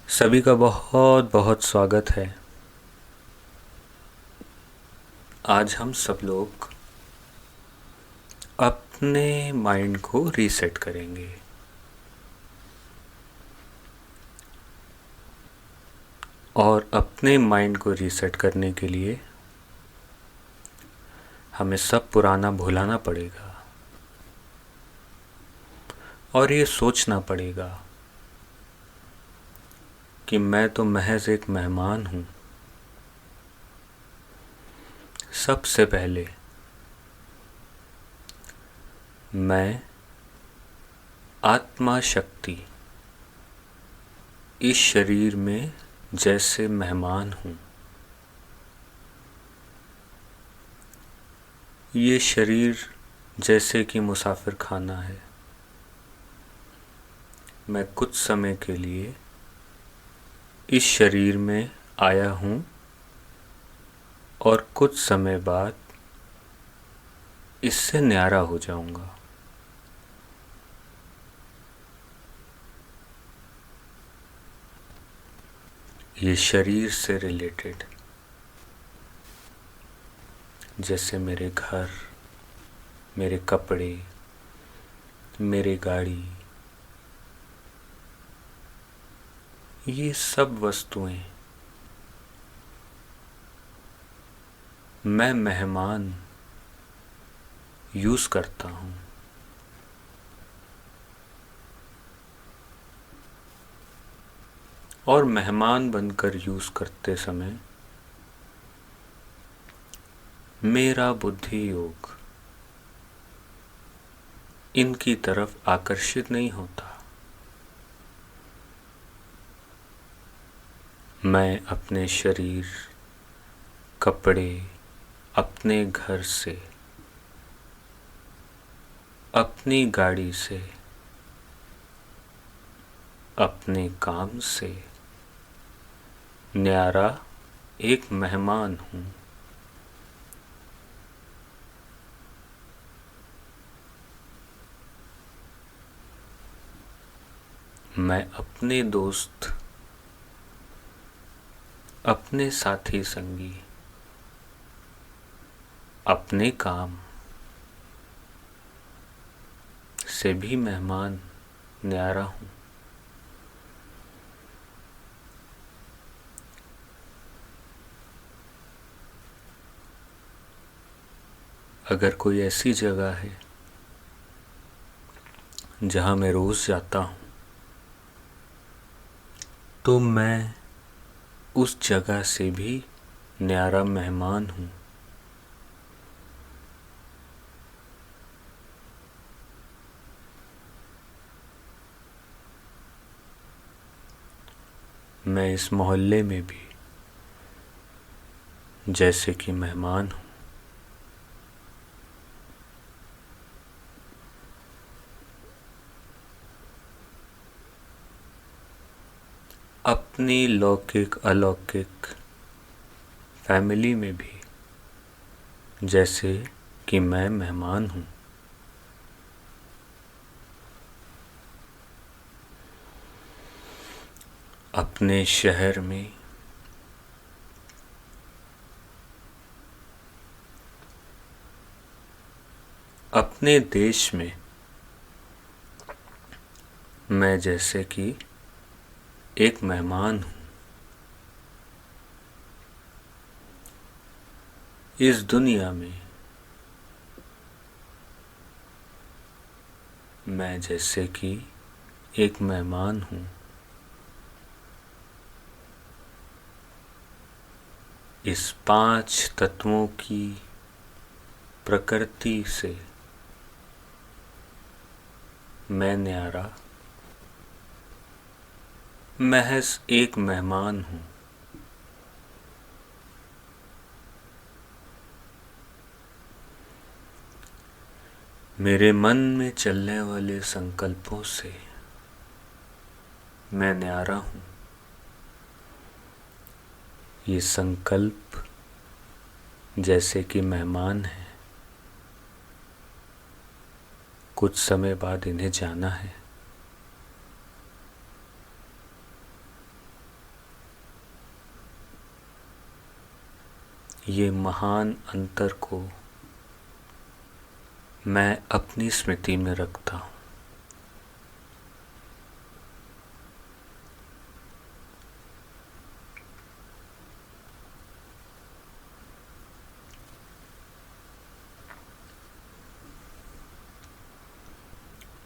सभी का बहुत बहुत स्वागत है। आज हम सब लोग अपने माइंड को रीसेट करेंगे और अपने माइंड को रीसेट करने के लिए हमें सब पुराना भुलाना पड़ेगा और ये सोचना पड़ेगा कि मैं तो महज एक मेहमान हूँ। सबसे पहले मैं आत्मा शक्ति इस शरीर में जैसे मेहमान हूँ। ये शरीर जैसे कि मुसाफिर खाना है। मैं कुछ समय के लिए इस शरीर में आया हूँ और कुछ समय बाद इससे न्यारा हो जाऊंगा। ये शरीर से रिलेटेड, जैसे मेरे घर, मेरे कपड़े, मेरी गाड़ी, ये सब वस्तुएं मैं मेहमान यूज़ करता हूँ। और मेहमान बनकर यूज़ करते समय मेरा बुद्धि योग इनकी तरफ आकर्षित नहीं होता। मैं अपने शरीर, कपड़े, अपने घर से, अपनी गाड़ी से, अपने काम से न्यारा एक मेहमान हूँ। मैं अपने दोस्त, अपने साथी संगी, अपने काम से भी मेहमान न्यारा हूँ। अगर कोई ऐसी जगह है जहाँ मैं रोज़ जाता हूँ तो मैं उस जगह से भी न्यारा मेहमान हूँ। मैं इस मोहल्ले में भी जैसे कि मेहमान हूँ। अपनी लौकिक अलौकिक फैमिली में भी जैसे कि मैं मेहमान हूँ। अपने शहर में, अपने देश में मैं जैसे कि एक मेहमान हूँ। इस दुनिया में मैं जैसे कि एक मेहमान हूँ। इस 5 तत्वों की प्रकृति से मैं न्यारा महज एक मेहमान हूँ। मेरे मन में चलने वाले संकल्पों से मैं न्यारा हूँ। ये संकल्प जैसे कि मेहमान है, कुछ समय बाद इन्हें जाना है। ये महान अंतर को मैं अपनी स्मृति में रखता हूँ।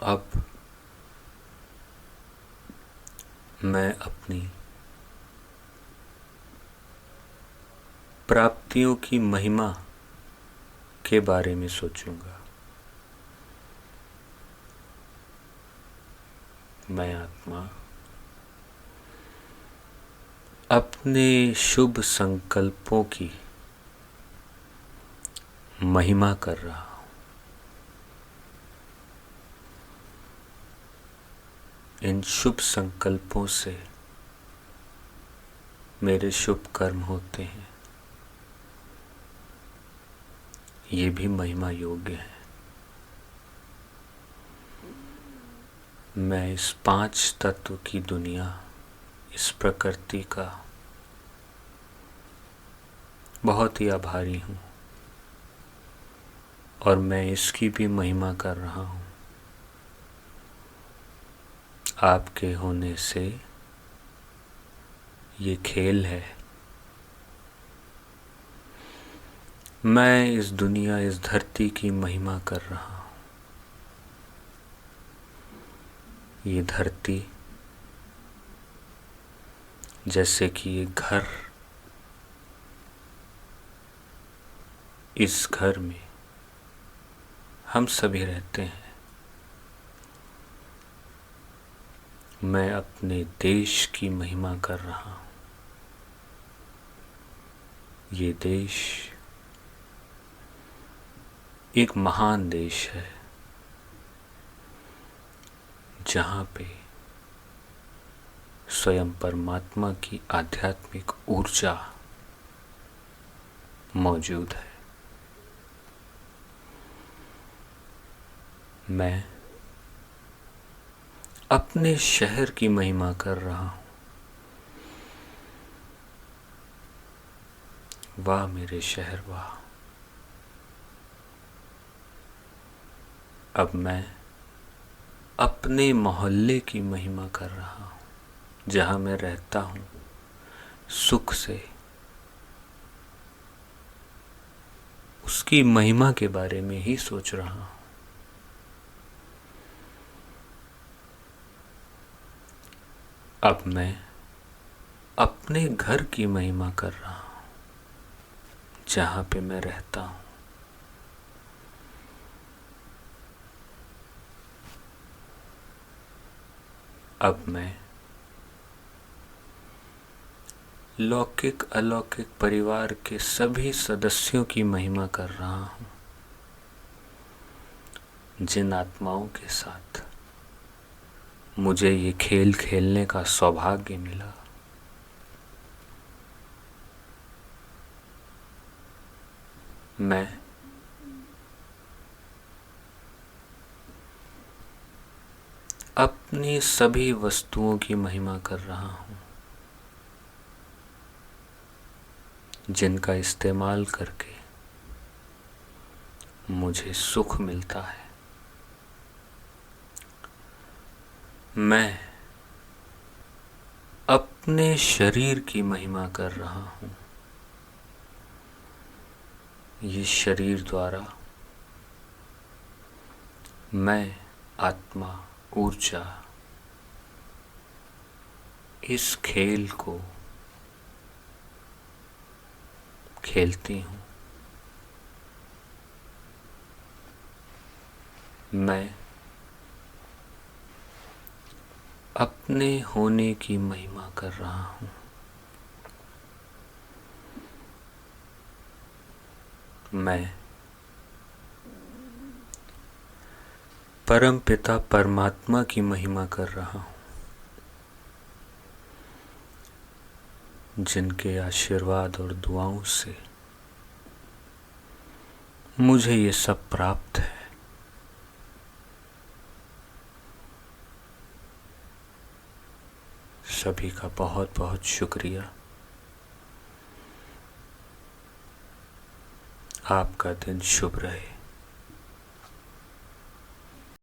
अब मैं अपनी प्राप्तियों की महिमा के बारे में सोचूंगा। मैं आत्मा अपने शुभ संकल्पों की महिमा कर रहा हूँ। इन शुभ संकल्पों से मेरे शुभ कर्म होते हैं, ये भी महिमा योग्य है। मैं इस 5 तत्व की दुनिया, इस प्रकृति का बहुत ही आभारी हूँ और मैं इसकी भी महिमा कर रहा हूँ। आपके होने से ये खेल है। मैं इस दुनिया, इस धरती की महिमा कर रहा हूँ। ये धरती जैसे कि एक घर, इस घर में हम सभी रहते हैं। मैं अपने देश की महिमा कर रहा हूँ। ये देश एक महान देश है, जहाँ पे स्वयं परमात्मा की आध्यात्मिक ऊर्जा मौजूद है। मैं अपने शहर की महिमा कर रहा हूँ। वाह मेरे शहर वाह। अब मैं अपने मोहल्ले की महिमा कर रहा हूँ, जहाँ मैं रहता हूँ सुख से। उसकी महिमा के बारे में ही सोच रहा हूँ। अब मैं अपने घर की महिमा कर रहा हूँ, जहाँ पे मैं रहता हूँ। अब मैं लौकिक अलौकिक परिवार के सभी सदस्यों की महिमा कर रहा हूँ, जिन आत्माओं के साथ मुझे ये खेल खेलने का सौभाग्य मिला। मैं अपनी सभी वस्तुओं की महिमा कर रहा हूँ, जिनका इस्तेमाल करके मुझे सुख मिलता है। मैं अपने शरीर की महिमा कर रहा हूँ। ये शरीर द्वारा मैं आत्मा, ऊर्जा, इस खेल को खेलती हूँ। मैं अपने होने की महिमा कर रहा हूँ। मैं परम पिता परमात्मा की महिमा कर रहा हूँ, जिनके आशीर्वाद और दुआओं से मुझे ये सब प्राप्त है। सभी का बहुत बहुत शुक्रिया। आपका दिन शुभ रहे।